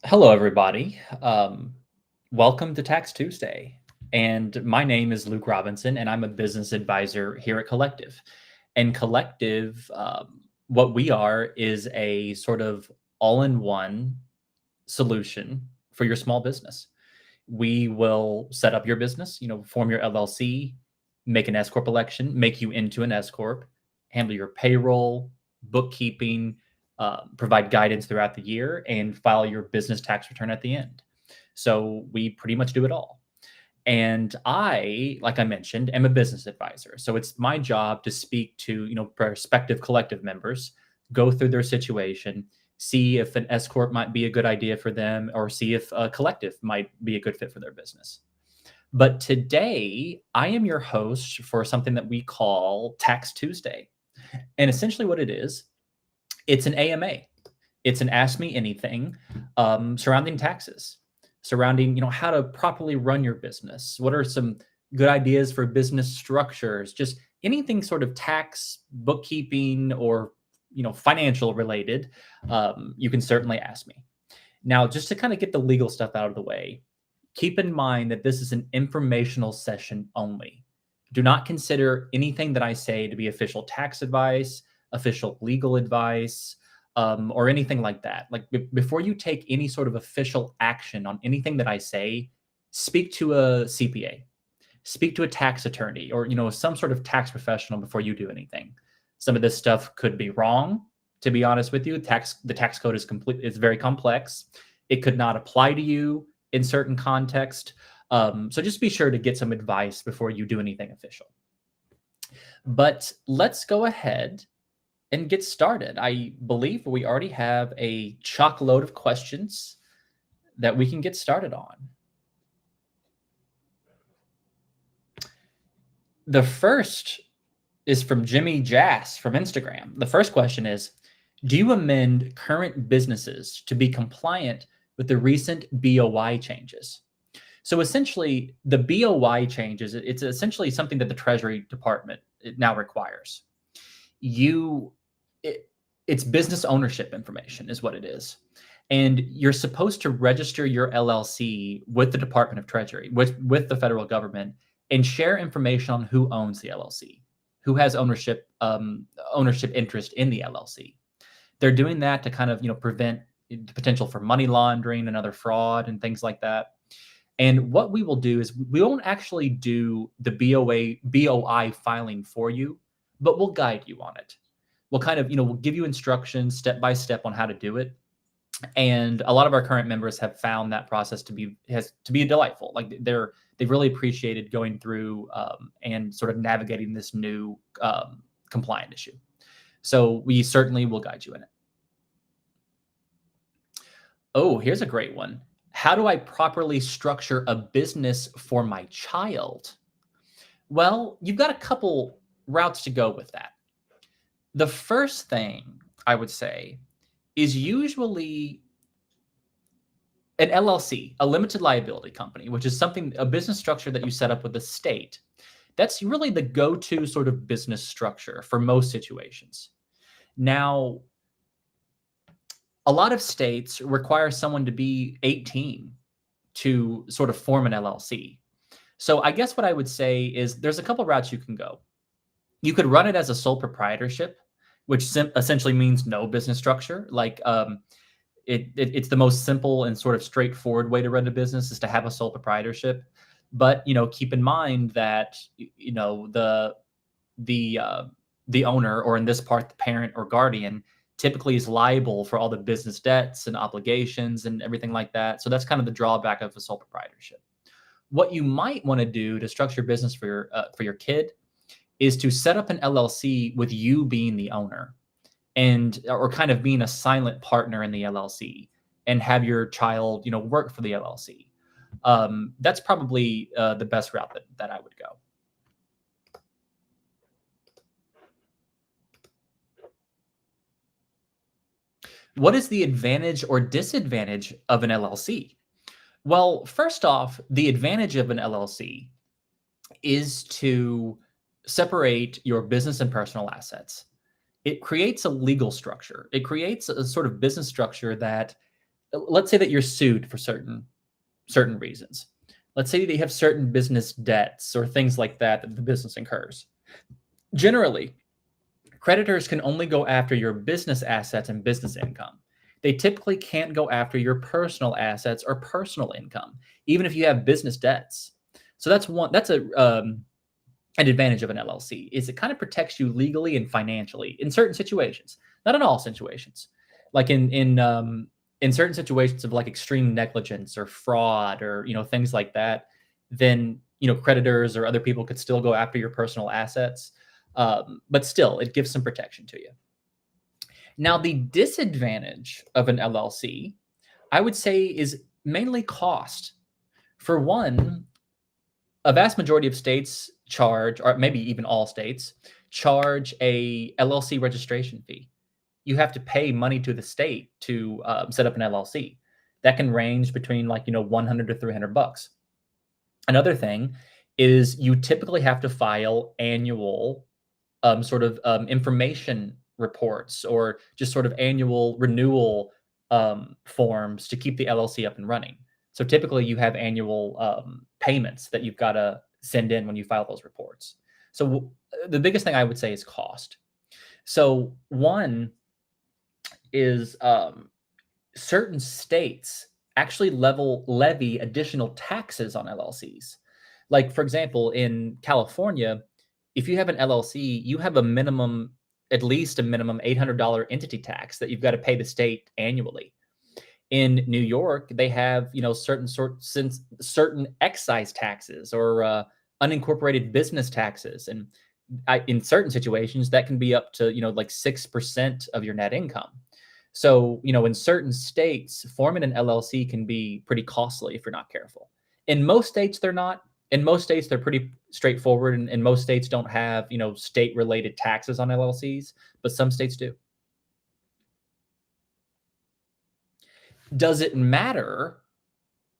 Hello, everybody. Welcome to Tax Tuesday. And my name is Luke Robinson, and I'm a business advisor here at Collective. And Collective, what we are is a sort of all in one solution for your small business. We will set up your business, form your LLC, make an S Corp election, make you into an S Corp, handle your payroll, bookkeeping, provide guidance throughout the year, and file your business tax return at the end. So we pretty much do it all. And I, like I mentioned, am a business advisor. So it's my job to speak to, prospective collective members, go through their situation, see if an S corp might be a good idea for them, or see if a collective might be a good fit for their business. But today, I am your host for something that we call Tax Tuesday. And essentially, what it is, it's an AMA. It's an Ask Me Anything surrounding taxes, surrounding how to properly run your business. What are some good ideas for business structures? Just anything sort of tax, bookkeeping, or financial related. You can certainly ask me. Now, just to kind of get the legal stuff out of the way, keep in mind that this is an informational session only. Do not consider anything that I say to be official tax advice, official legal advice, or anything like that. Like before you take any sort of official action on anything that I say, speak to a CPA, speak to a tax attorney, or some sort of tax professional before you do anything. Some of this stuff could be wrong. To be honest with you, the tax code is it's very complex. It could not apply to you in certain context. So just be sure to get some advice before you do anything official. But let's go ahead and get started. I believe we already have a chock load of questions that we can get started on. The first is from Jimmy Jass from Instagram. The first question is, do you amend current businesses to be compliant with the recent BOI changes? So essentially, the BOI changes, it's essentially something that the Treasury Department now requires. It's business ownership information is what it is. And you're supposed to register your LLC with the Department of Treasury, with the federal government, and share information on who owns the LLC, who has ownership interest in the LLC. They're doing that to kind of prevent the potential for money laundering and other fraud and things like that. And what we will do is we won't actually do the BOI filing for you, but we'll guide you on it. We'll kind of, we'll give you instructions step by step on how to do it. And a lot of our current members have found that process to be delightful. Like they've really appreciated going through and sort of navigating this new compliant issue. So we certainly will guide you in it. Oh, here's a great one. How do I properly structure a business for my child? Well, you've got a couple routes to go with that. The first thing I would say is usually an LLC, a limited liability company, which is a business structure that you set up with the state. That's really the go-to sort of business structure for most situations. Now, a lot of states require someone to be 18 to sort of form an LLC. So I guess what I would say is there's a couple routes you can go. You could run it as a sole proprietorship, which essentially means no business structure. Like it's the most simple and sort of straightforward way to run a business is to have a sole proprietorship. But keep in mind that the owner, or in this part, the parent or guardian, typically is liable for all the business debts and obligations and everything like that. So that's kind of the drawback of a sole proprietorship. What you might want to do to structure business for your kid is to set up an LLC with you being the owner, or kind of being a silent partner in the LLC, and have your child, work for the LLC. That's probably the best route that I would go. What is the advantage or disadvantage of an LLC? Well, first off, the advantage of an LLC is to separate your business and personal assets. It creates a legal structure. It creates a sort of business structure that let's say that you're sued for certain reasons. Let's say that you have certain business debts or things like that that the business incurs. Generally, creditors can only go after your business assets and business income. They typically can't go after your personal assets or personal income, even if you have business debts. So that's an advantage of an LLC is it kind of protects you legally and financially in certain situations, not in all situations. Like in certain situations of like extreme negligence or fraud or things like that, then creditors or other people could still go after your personal assets, but still it gives some protection to you. Now, the disadvantage of an LLC, I would say, is mainly cost. For one, a vast majority of states charge, or maybe even all states, charge a LLC registration fee. You have to pay money to the state to set up an LLC. That can range between 100 to $300. Another thing is you typically have to file annual information reports or just sort of annual renewal forms to keep the LLC up and running. So typically you have annual payments that you've got to send in when you file those reports. So the biggest thing I would say is cost. So one is certain states actually levy additional taxes on LLCs. Like, for example, in California, if you have an LLC, you have at least a minimum $800 entity tax that you've got to pay the state annually. In New York, they have certain excise taxes or unincorporated business taxes, and in certain situations that can be up to 6% of your net income. So in certain states, forming an LLC can be pretty costly if you're not careful. In most states, they're not. In most states, they're pretty straightforward, and most states don't have state-related taxes on LLCs, but some states do. Does it matter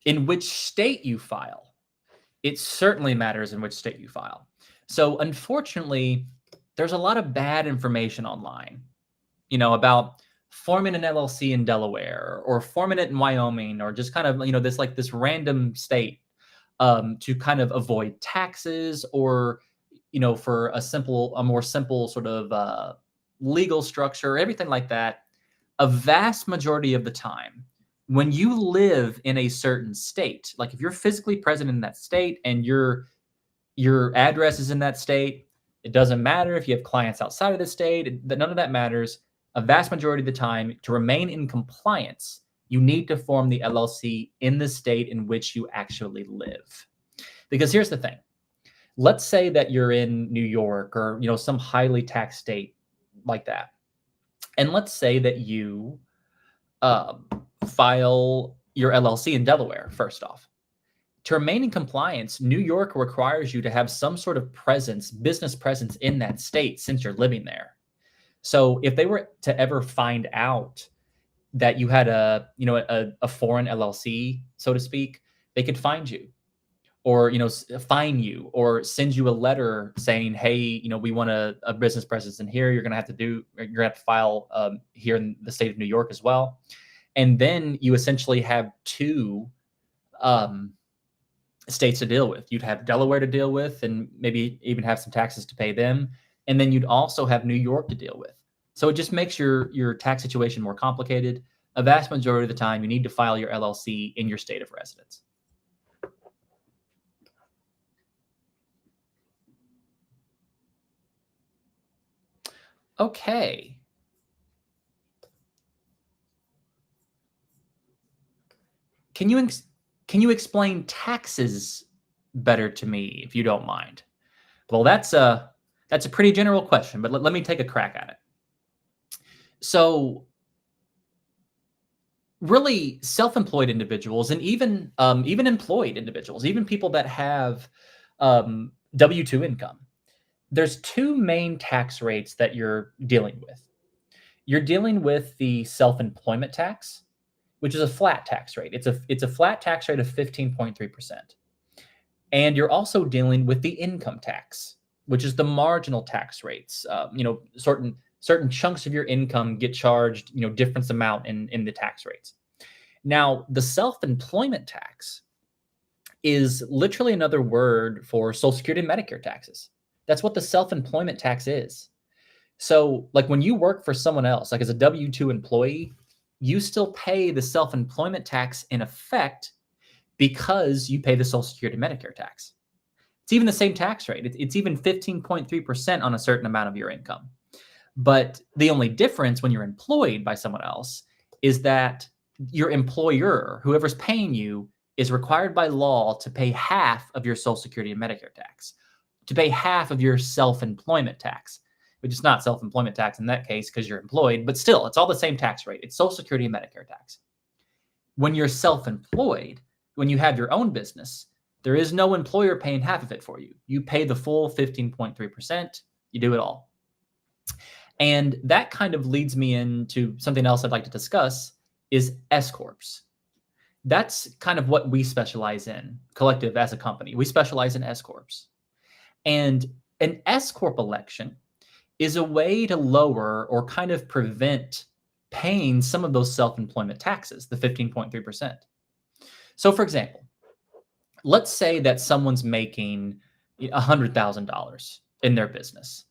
in which state you file? It certainly matters in which state you file. So unfortunately, there's a lot of bad information online, about forming an LLC in Delaware or forming it in Wyoming or just kind of, this random state to kind of avoid taxes or, for a more simple sort of legal structure, everything like that. A vast majority of the time, when you live in a certain state, like if you're physically present in that state and your address is in that state, it doesn't matter if you have clients outside of the state, none of that matters. A vast majority of the time, to remain in compliance, you need to form the LLC in the state in which you actually live. Because here's the thing. Let's say that you're in New York or some highly taxed state like that. And let's say that you file your LLC in Delaware, first off. To remain in compliance, New York requires you to have some sort of business presence in that state since you're living there. So if they were to ever find out that you had a foreign LLC, so to speak, they could find you or, fine you or send you a letter saying, hey, we want a business presence in here. You're going to have to file here in the state of New York as well. And then you essentially have two states to deal with. You'd have Delaware to deal with and maybe even have some taxes to pay them. And then you'd also have New York to deal with. So it just makes your tax situation more complicated. A vast majority of the time, you need to file your LLC in your state of residence. Okay. Can you explain taxes better to me, if you don't mind? Well, that's a pretty general question, but let me take a crack at it. So really self-employed individuals and even employed individuals, even people that have W-2 income, there's two main tax rates that you're dealing with. You're dealing with the self-employment tax, which is a flat tax rate. It's a flat tax rate of 15.3%. And you're also dealing with the income tax, which is the marginal tax rates. Certain chunks of your income get charged, different amount in the tax rates. Now, the self-employment tax is literally another word for Social Security and Medicare taxes. That's what the self-employment tax is. So, like when you work for someone else, like as a W 2 employee, you still pay the self employment tax in effect because you pay the Social Security and Medicare tax. It's even the same tax rate. It's even 15.3% on a certain amount of your income. But the only difference when you're employed by someone else is that your employer, whoever's paying you, is required by law to pay half of your Social Security and Medicare tax, to pay half of your self-employment tax, which is not self-employment tax in that case because you're employed, but still, it's all the same tax rate. It's Social Security and Medicare tax. When you're self-employed, when you have your own business, there is no employer paying half of it for you. You pay the full 15.3%. You do it all. And that kind of leads me into something else I'd like to discuss is S corps. That's kind of what we specialize in, Collective as a company. We specialize in S corps. And an S corp election is a way to lower or kind of prevent paying some of those self-employment taxes, the 15.3%. So for example, let's say that someone's making $100,000 in their business.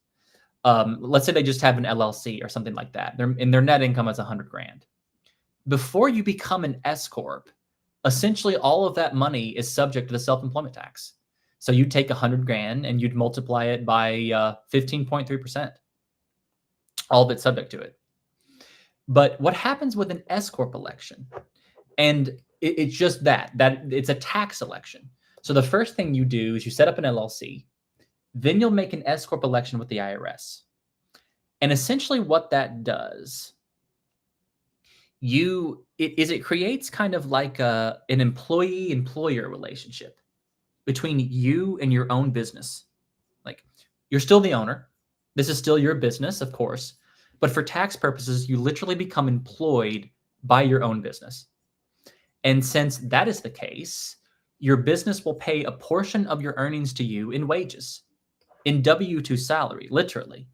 Let's say they just have an LLC or something like that. Their net income is 100 grand. Before you become an S corp, essentially all of that money is subject to the self-employment tax. So you take 100 grand and you'd multiply it by 15.3%. All of it's subject to it. But what happens with an S corp election? And it's just that it's a tax election. So the first thing you do is you set up an LLC, then you'll make an S corp election with the IRS. And essentially what that does, it creates kind of like an employee-employer relationship between you and your own business. Like you're still the owner. This is still your business, of course. But for tax purposes, you literally become employed by your own business. And since that is the case, your business will pay a portion of your earnings to you in wages, in W-2 salary, literally.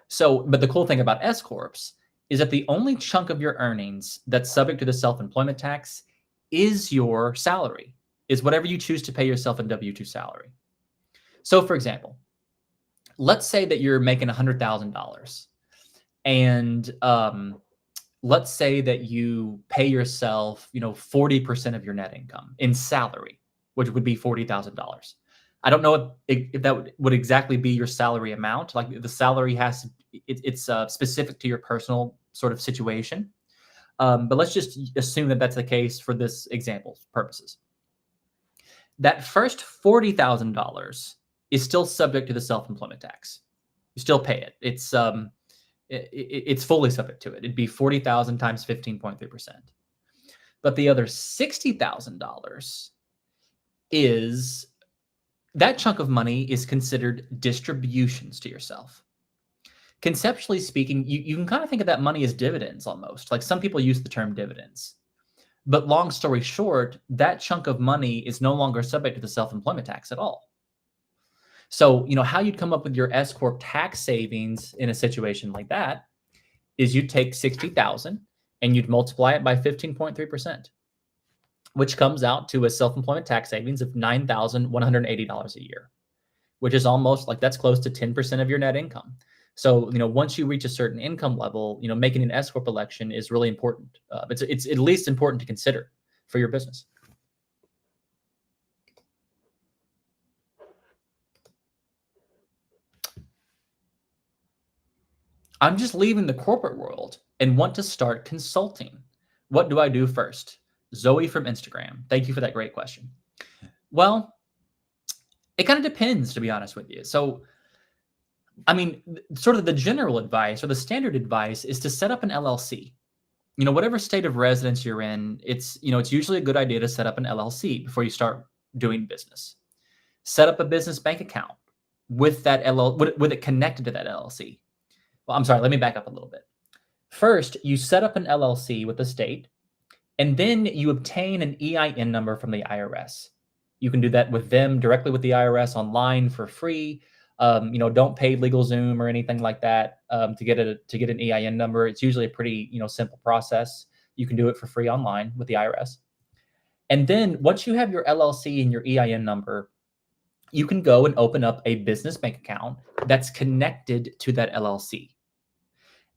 So, but the cool thing about S corps is that the only chunk of your earnings that's subject to the self-employment tax is your salary, is whatever you choose to pay yourself in W-2 salary. So for example, let's say that you're making $100,000 and let's say that you pay yourself, 40% of your net income in salary, which would be $40,000. I don't know if that would exactly be your salary amount. Like the salary it's specific to your personal sort of situation. But let's just assume that that's the case for this example's purposes. That first $40,000 is still subject to the self-employment tax. You still pay it. It's fully subject to it. It'd be 40,000 times 15.3%. But the other $60,000 is that chunk of money is considered distributions to yourself. Conceptually speaking, you can kind of think of that money as dividends almost. Like some people use the term dividends. But long story short, that chunk of money is no longer subject to the self-employment tax at all. So, how you'd come up with your S corp tax savings in a situation like that is you'd take 60,000 and you'd multiply it by 15.3%, which comes out to a self-employment tax savings of $9,180 a year, which is almost like that's close to 10% of your net income. So, once you reach a certain income level, making an S corp election is really important. It's at least important to consider for your business. I'm just leaving the corporate world and want to start consulting. What do I do first? Zoe from Instagram. Thank you for that great question. Well, it kind of depends, to be honest with you. So, sort of the general advice or the standard advice is to set up an LLC. Whatever state of residence you're in, it's usually a good idea to set up an LLC before you start doing business. Set up a business bank account with that with it connected to that LLC. Well, I'm sorry, let me back up a little bit. First, you set up an LLC with the state, and then you obtain an EIN number from the IRS. You can do that with them directly with the IRS online for free. Don't pay LegalZoom or anything like that to get an EIN number. It's usually a pretty simple process. You can do it for free online with the IRS. And then once you have your LLC and your EIN number, you can go and open up a business bank account that's connected to that LLC.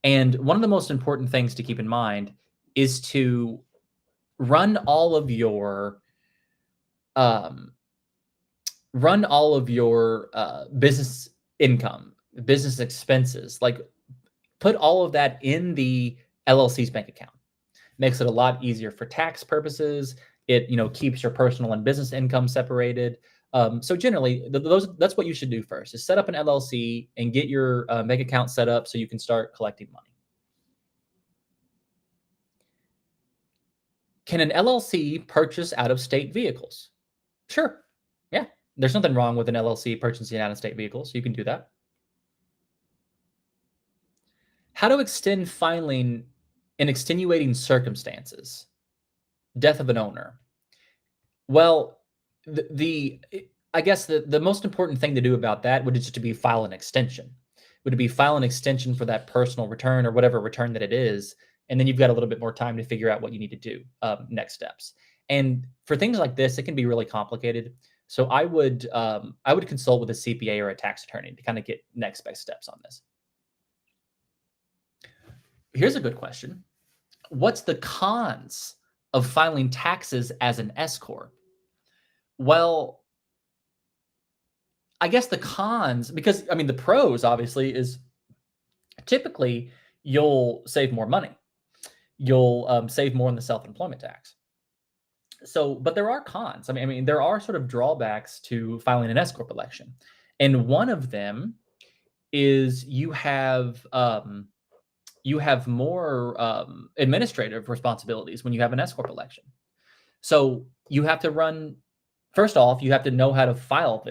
And one of the most important things to keep in mind is to run all of your um, business income, business expenses, like put all of that in the LLC's bank account. Makes it a lot easier for tax purposes. It keeps your personal and business income separated. So generally, that's what you should do first: is set up an LLC and get your bank account set up so you can start collecting money. Can an LLC purchase out-of-state vehicles? Sure. Yeah. There's nothing wrong with an LLC purchasing out-of-state vehicles. You can do that. How to extend filing in extenuating circumstances? Death of an owner. Well, I guess the most important thing to do about that would just to be file an extension. Would it be file an extension for that personal return or whatever return that it is, and then you've got a little bit more time to figure out what you need to do, next steps. And for things like this, it can be really complicated. So I would consult with a CPA or a tax attorney to kind of get next best steps on this. Here's a good question. What's the cons of filing taxes as an S corp? Well, I guess the cons, because the pros obviously is typically you'll save more money. You'll save more in the self-employment tax. So, but there are cons. There are sort of drawbacks to filing an S corp election, and one of them is you have more administrative responsibilities when you have an S corp election. So you have to run. First off, you have to know how to file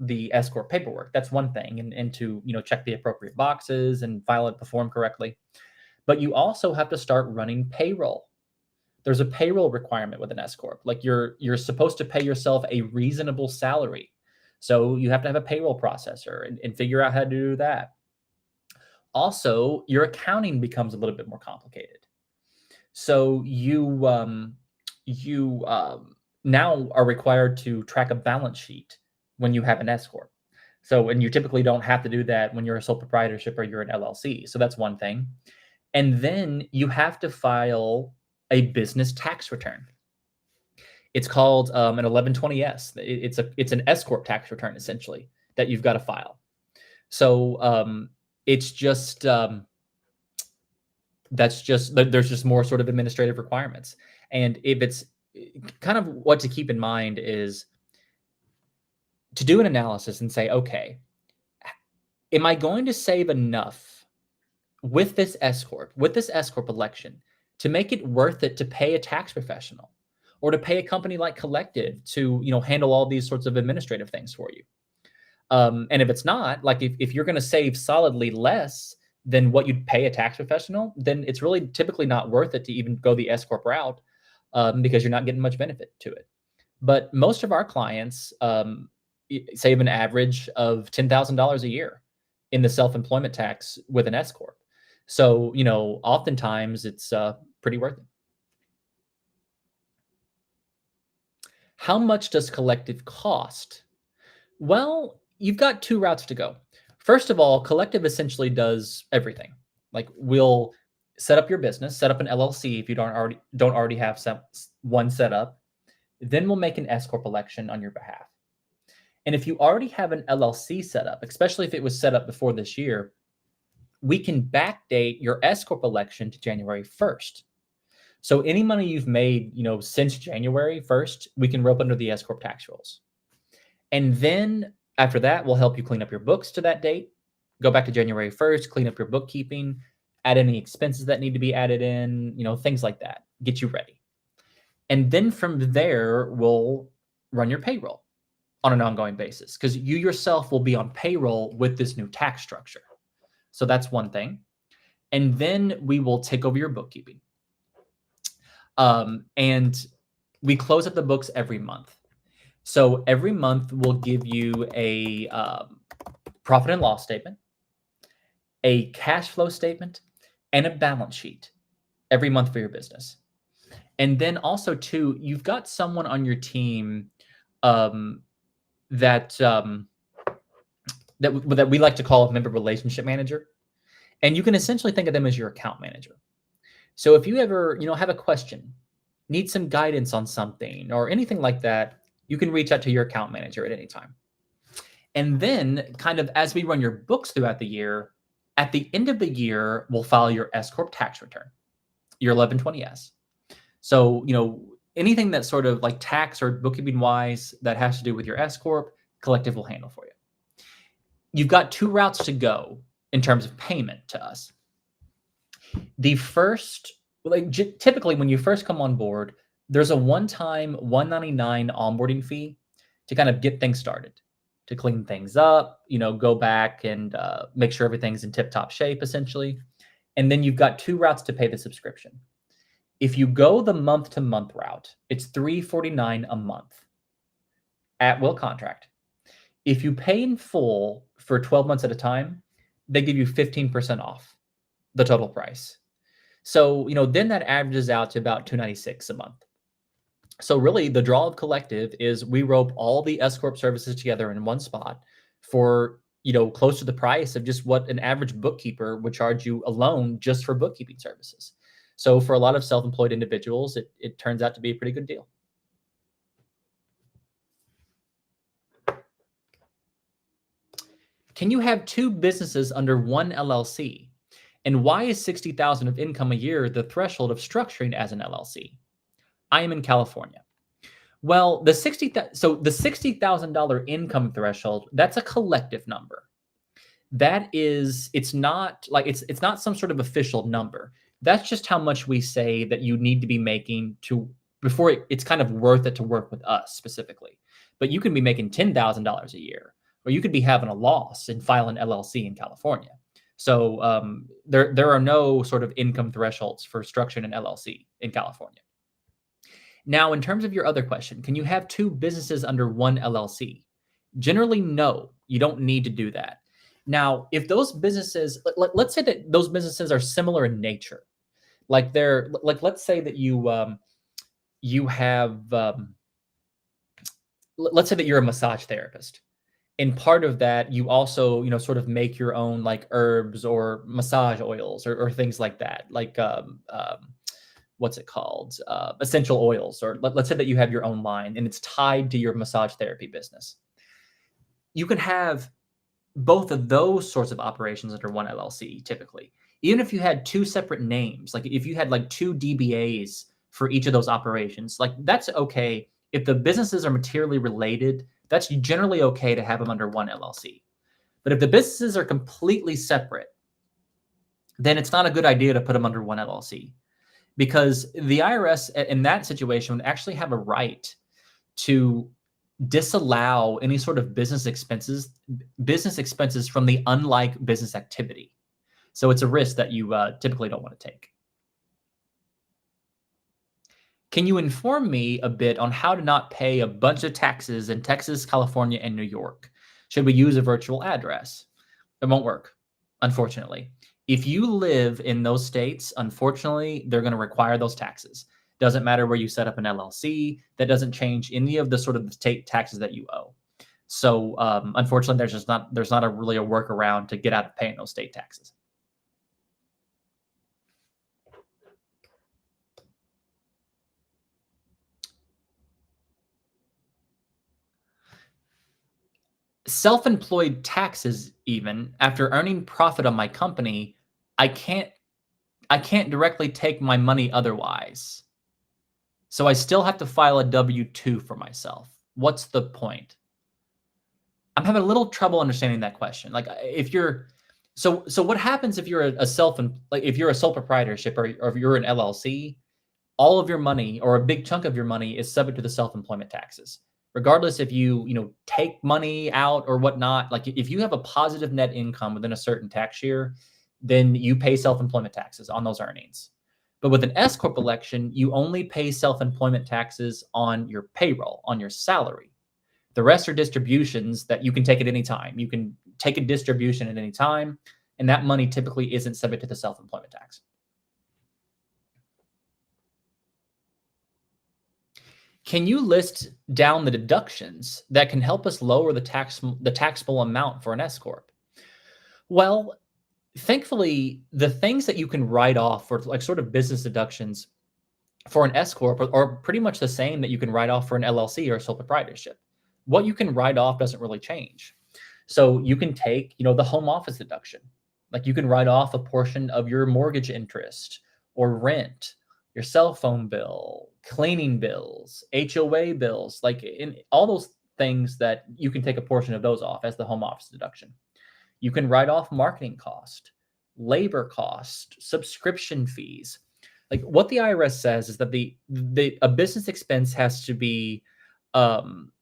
the S corp paperwork. That's one thing, and to check the appropriate boxes and file it, perform correctly. But you also have to start running payroll. There's a payroll requirement with an S corp. Like you're supposed to pay yourself a reasonable salary, so you have to have a payroll processor and figure out how to do that. Also, your accounting becomes a little bit more complicated. So you now are required to track a balance sheet when you have an S corp. So, and you typically don't have to do that when you're a sole proprietorship or you're an LLC. So that's one thing. And then you have to file a business tax return. It's called an 1120S. It's an S corp tax return essentially that you've got to file. So it's just there's just more sort of administrative requirements. And if it's kind of what to keep in mind is to do an analysis and say, okay, am I going to save enough with this S corp election to make it worth it to pay a tax professional or to pay a company like Collective to handle all these sorts of administrative things for you? And if it's not, like if you're going to save solidly less than what you'd pay a tax professional, then it's really typically not worth it to even go the S corp route, because you're not getting much benefit to it. But most of our clients save an average of $10,000 a year in the self-employment tax with an S corp. So oftentimes it's pretty worth it. How much does Collective cost? Well, you've got two routes to go. First of all, Collective essentially does everything. Like we'll set up your business, set up an LLC if you don't already have one set up. Then we'll make an S corp election on your behalf. And if you already have an LLC set up, especially if it was set up before this year, we can backdate your S corp election to January 1st. So any money you've made, since January 1st, we can rope under the S corp tax rules. And then after that, we'll help you clean up your books to that date. Go back to January 1st, clean up your bookkeeping, add any expenses that need to be added in, things like that. Get you ready. And then from there, we'll run your payroll on an ongoing basis because you yourself will be on payroll with this new tax structure. So that's one thing. And then we will take over your bookkeeping. And we close up the books every month. So every month we'll give you a profit and loss statement, a cash flow statement, and a balance sheet every month for your business. And then also too, you've got someone on your team um, that that we like to call a member relationship manager, and you can essentially think of them as your account manager. So if you ever have a question, need some guidance on something or anything like that, you can reach out to your account manager at any time. And then, kind of as we run your books throughout the year, at the end of the year, we'll file your S corp tax return, your 1120S. So, anything that's sort of like tax or bookkeeping wise that has to do with your S corp, Collective will handle for you. You've got two routes to go in terms of payment to us. The first, typically when you first come on board, there's a one-time $199 onboarding fee to kind of get things started, to clean things up, go back and make sure everything's in tip-top shape, essentially. And then you've got two routes to pay the subscription. If you go the month-to-month route, it's $349 a month at will contract. If you pay in full for 12 months at a time, they give you 15% off the total price. So, then that averages out to about $296 a month. So really the draw of Collective is we rope all the S corp services together in one spot for, close to the price of just what an average bookkeeper would charge you alone just for bookkeeping services. So for a lot of self-employed individuals, it turns out to be a pretty good deal. Can you have two businesses under one LLC? And why is $60,000 of income a year the threshold of structuring as an LLC? I am in California. Well, the $60,000 income threshold, that's a collective number. It's not some sort of official number. That's just how much we say that you need to be making before it's kind of worth it to work with us specifically. But you can be making $10,000 a year, or you could be having a loss and file an LLC in California. So there are no sort of income thresholds for structuring an LLC in California. Now, in terms of your other question, can you have two businesses under one LLC? Generally, no, you don't need to do that. Now, if those businesses, let's say that those businesses are similar in nature, let's say that you have, let's say that you're a massage therapist. And part of that, you also, sort of make your own like herbs or massage oils or things like that, like what's it called? Essential oils, or let's say that you have your own line and it's tied to your massage therapy business. You can have both of those sorts of operations under one LLC typically. Even if you had two separate names, like if you had like two DBAs for each of those operations, like that's okay. If the businesses are materially related, that's generally okay to have them under one LLC. But if the businesses are completely separate, then it's not a good idea to put them under one LLC, because the IRS in that situation would actually have a right to disallow any sort of business expenses from the unlike business activity. So it's a risk that you typically don't want to take. Can you inform me a bit on how to not pay a bunch of taxes in Texas, California, and New York? Should we use a virtual address? It won't work, unfortunately. If you live in those states, unfortunately, they're going to require those taxes. Doesn't matter where you set up an LLC. That doesn't change any of the sort of state taxes that you owe. So unfortunately, there's not really a workaround to get out of paying those state taxes. Self-employed taxes, even after earning profit on my company, I can't directly take my money otherwise. So I still have to file a W-2 for myself. What's the point? I'm having a little trouble understanding that question. Like if you're so what happens if you're if you're a sole proprietorship or if you're an LLC, all of your money or a big chunk of your money is subject to the self-employment taxes. Regardless if you take money out or whatnot, like if you have a positive net income within a certain tax year, then you pay self-employment taxes on those earnings. But with an S corp election, you only pay self-employment taxes on your payroll, on your salary. The rest are distributions that you can take at any time. You can take a distribution at any time, and that money typically isn't subject to the self-employment tax. Can you list down the deductions that can help us lower the taxable amount for an S corp? Well, thankfully, the things that you can write off for like sort of business deductions for an S corp are pretty much the same that you can write off for an LLC or a sole proprietorship. What you can write off doesn't really change. So you can take, the home office deduction. Like you can write off a portion of your mortgage interest or rent, your cell phone bill, cleaning bills, HOA bills, like in all those things that you can take a portion of those off as the home office deduction. You can write off marketing cost, labor cost, subscription fees. Like what the IRS says is that a business expense has to be um,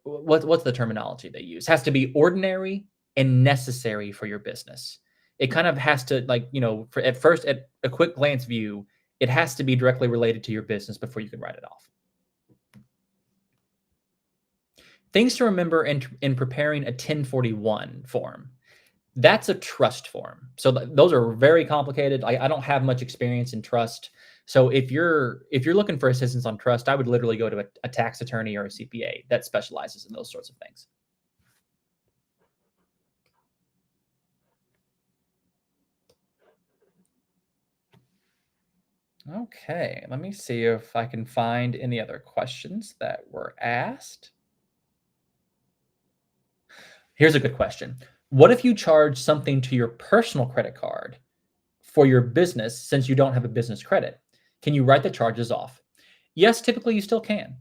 what's the terminology they use? Has to be ordinary and necessary for your business. It kind of has to for at first at a quick glance view, it has to be directly related to your business before you can write it off. Things to remember in preparing a 1041 form. That's a trust form. So those are very complicated. I don't have much experience in trust. So if you're looking for assistance on trust, I would literally go to a tax attorney or a CPA that specializes in those sorts of things. Okay, let me see if I can find any other questions that were asked. Here's a good question. What if you charge something to your personal credit card for your business since you don't have a business credit? Can you write the charges off? Yes, typically you still can.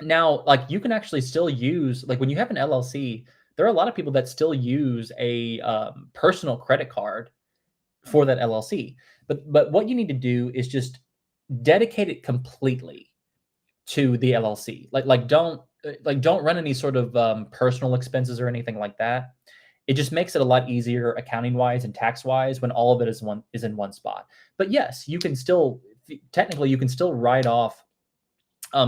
Now, like you can actually still use, like when you have an LLC, there are a lot of people that still use a personal credit card for that LLC. But what you need to do is just dedicate it completely to the LLC. Don't run any sort of personal expenses or anything like that. It just makes it a lot easier accounting wise and tax wise when all of it is in one spot. But yes, you can still technically you can still write off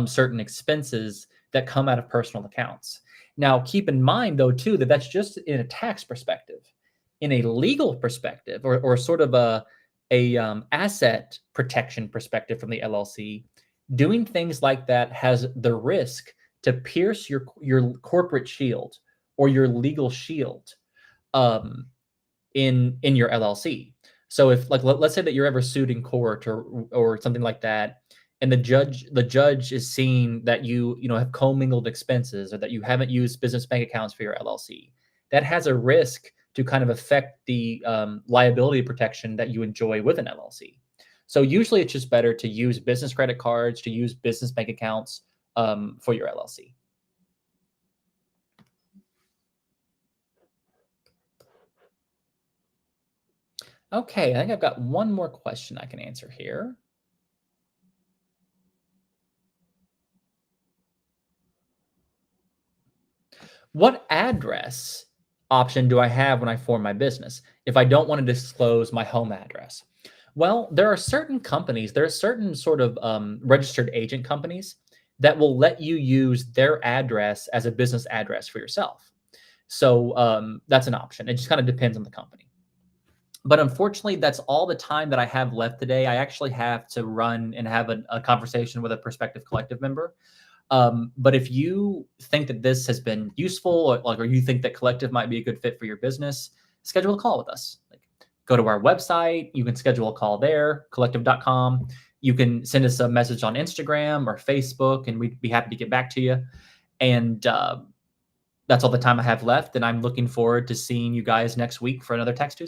certain expenses that come out of personal accounts. Now, keep in mind though too that that's just in a tax perspective. In a legal perspective, or sort of a asset protection perspective from the LLC, doing things like that has the risk to pierce your corporate shield or your legal shield um, in your LLC. So if let's say that you're ever sued in court or something like that, and the judge is seeing that you have commingled expenses or that you haven't used business bank accounts for your LLC, that has a risk to kind of affect the liability protection that you enjoy with an LLC. So usually it's just better to use business credit cards, to use business bank accounts for your LLC. Okay, I think I've got one more question I can answer here. What address option do I have when I form my business if I don't want to disclose my home address? Well, there are certain sort of registered agent companies that will let you use their address as a business address for yourself. So that's an option. It just kind of depends on the company. But unfortunately, that's all the time that I have left today. I actually have to run and have a conversation with a prospective collective member. But if you think that this has been useful, or you think that collective might be a good fit for your business, schedule a call with us. Like, go to our website. You can schedule a call there, collective.com. You can send us a message on Instagram or Facebook, and we'd be happy to get back to you. And that's all the time I have left. And I'm looking forward to seeing you guys next week for another Tax Tuesday.